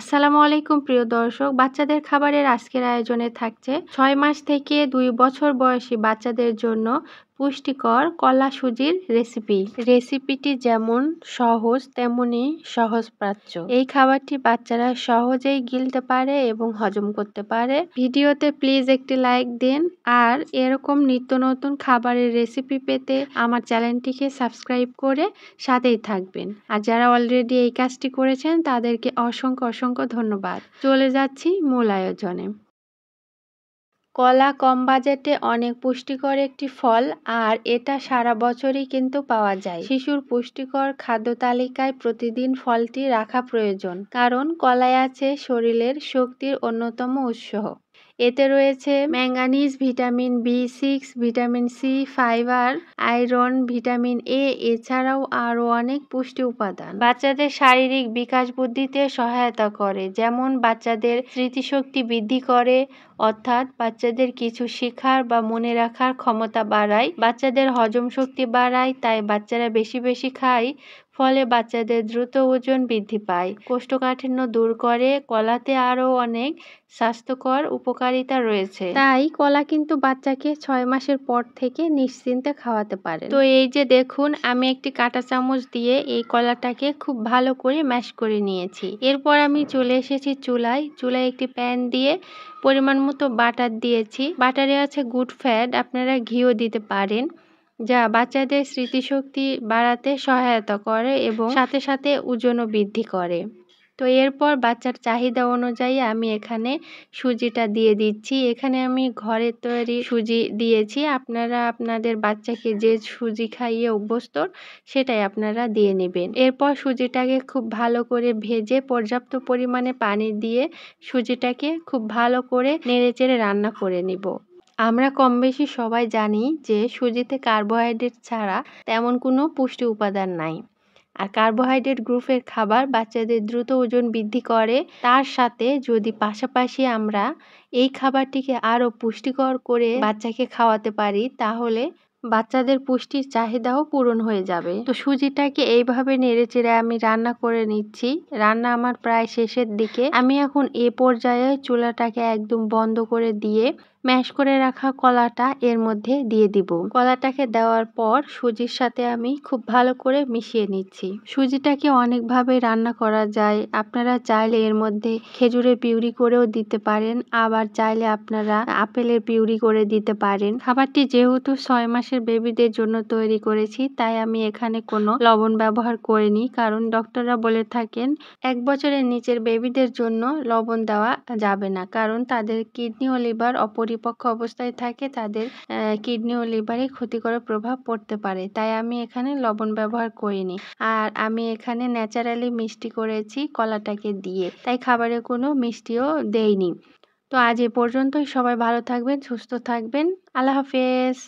আসসালামু আলাইকুম প্রিয় দর্শক, বাচ্চাদের খাবারের আজকের আয়োজনে থাকছে ৬ মাস থেকে ২ বছর বয়সী বাচ্চাদের জন্য পুষ্টিকর কলা সুজির রেসিপিটি যেমন সহজ তেমনি সহজপাচ্য। এই খাবারটি বাচ্চারা সহজেই গিলতে পারে এবং হজম করতে পারে। ভিডিওতে প্লিজ একটি লাইক দিন আর এরকম নিত্য নতুন খাবারের রেসিপি পেতে আমার চ্যানেলটিকে সাবস্ক্রাইব করে সাথেই থাকবেন। আর যারা অলরেডি এই কাজটি করেছেন তাদেরকে অসংখ্য ধন্যবাদ। চলে যাচ্ছি মূল আয়োজনে। কলা কম বাজেটে অনেক পুষ্টিকর একটি ফল, আর এটা সারা বছরই কিন্তু পাওয়া যায়। শিশুর পুষ্টিকর খাদ্য তালিকায় প্রতিদিন ফলটি রাখা প্রয়োজন, কারণ কলায় আছে শরীরের শক্তির অন্যতম উৎস। এতে রয়েছে manganese, vitamin B6, vitamin C, fibre, iron, vitamin A, এছাড়াও আরও অনেক পুষ্টি উপাদান। বাচ্চাদের শারীরিক বিকাশ বুদ্ধিতে সহায়তা করে, যেমন বাচ্চাদের স্মৃতিশক্তি বৃদ্ধি করে, অর্থাৎ বাচ্চাদের কিছু শেখার বা মনে রাখার ক্ষমতা বাড়ায়। বাচ্চাদের হজম শক্তি বাড়ায়, তাই বাচ্চারা বেশি খায়, ফলে বাচ্চাদের দ্রুত ওজন বৃদ্ধি পায়। কোষ্ঠকাঠিন্য দূর করে। কলাতে আরও অনেক স্বাস্থ্যকর উপকারিতা রয়েছে, তাই কলা কিন্তু বাচ্চাকে ৬ মাসের পর থেকে নিশ্চিন্তে খাওয়াতে পারে। তো এই যে দেখুন, আমি একটি কাঁটা চামচ দিয়ে এই কলাটাকে খুব ভালো করে ম্যাশ করে নিয়েছি। এরপর আমি চলে এসেছি চুলায় একটি প্যান দিয়ে পরিমাণ মতো বাটার দিয়েছি। বাটারে আছে গুড ফ্যাট, আপনারা ঘিও দিতে পারেন, যা বাচ্চাদের স্মৃতিশক্তি বাড়াতে সহায়তা করে এবং সাথে ওজনও বৃদ্ধি করে। তো এরপর বাচ্চার চাহিদা অনুযায়ী আমি এখানে সুজিটা দিয়ে দিচ্ছি। এখানে আমি ঘরের তৈরি সুজি দিয়েছি। আপনারা আপনাদের বাচ্চাকে যে সুজি খাইয়ে অভ্যস্ত সেটাই আপনারা দিয়ে নেবেন। এরপর সুজিটাকে খুব ভালো করে ভেজে পর্যাপ্ত পরিমাণে পানি দিয়ে সুজিটাকে খুব ভালো করে নেড়েচেড়ে রান্না করে নিব। আমরা কম বেশি সবাই জানি যে সুজিতে কার্বোহাইড্রেট ছাড়া তেমন কোনো পুষ্টি উপাদান নাই। আর কার্বোহাইড্রেট গ্রুপের খাবার বাচ্চাদের দ্রুত ওজন বৃদ্ধি করে। তার সাথে যদি পাশাপাশি আমরা এই খাবারটিকে আরও পুষ্টিকর করে বাচ্চাকে খাওয়াতে পারি, তাহলে বাচ্চাদের পুষ্টির চাহিদাও পূরণ হয়ে যাবে। তো সুজিটাকে এইভাবে নেড়েচেড়ে আমি রান্না করে নিচ্ছি। রান্না আমার প্রায় শেষের দিকে। আমি এখন এ পর্যায়ে চুলাটাকে একদম বন্ধ করে দিয়ে ম্যাশ করে রাখা কলাটা এর মধ্যে দিয়ে দিব। কলাটাকে দেওয়ার পর সুজির সাথে আমি খুব ভালো করে মিশিয়ে নিচ্ছি। সুজিটাকে অনেকভাবে রান্না করা যায়। আপনারা চাইলে এর মধ্যে খেজুরের পিউরি করেও দিতে পারেন, আবার চাইলে আপনারা আপেলের পিউরি করে দিতে পারেন। খাবারটি যেহেতু ৬ মাসের বেবিদের জন্য তৈরি করেছি, তাই আমি এখানে কোনো লবণ ব্যবহার করিনি, কারণ ডক্টররা বলে থাকেন ১ বছরের নিচের বেবিদের জন্য লবণ দেওয়া যাবে না, কারণ তাদের কিডনি ও লিভার অপরিপক্ক অবস্থায় থাকে, তাদের কিডনি ও লিভারে ক্ষতিকর প্রভাব পড়তে পারে। তাই আমি এখানে লবণ ব্যবহার করিনি। আর আমি এখানে ন্যাচারালি মিষ্টি করেছি কলাটাকে দিয়ে, তাই খাবারে কোনো মিষ্টিও দেইনি। তো আজ এ পর্যন্তই। সবাই ভালো থাকবেন, সুস্থ থাকবেন। আল্লাহ হাফেজ।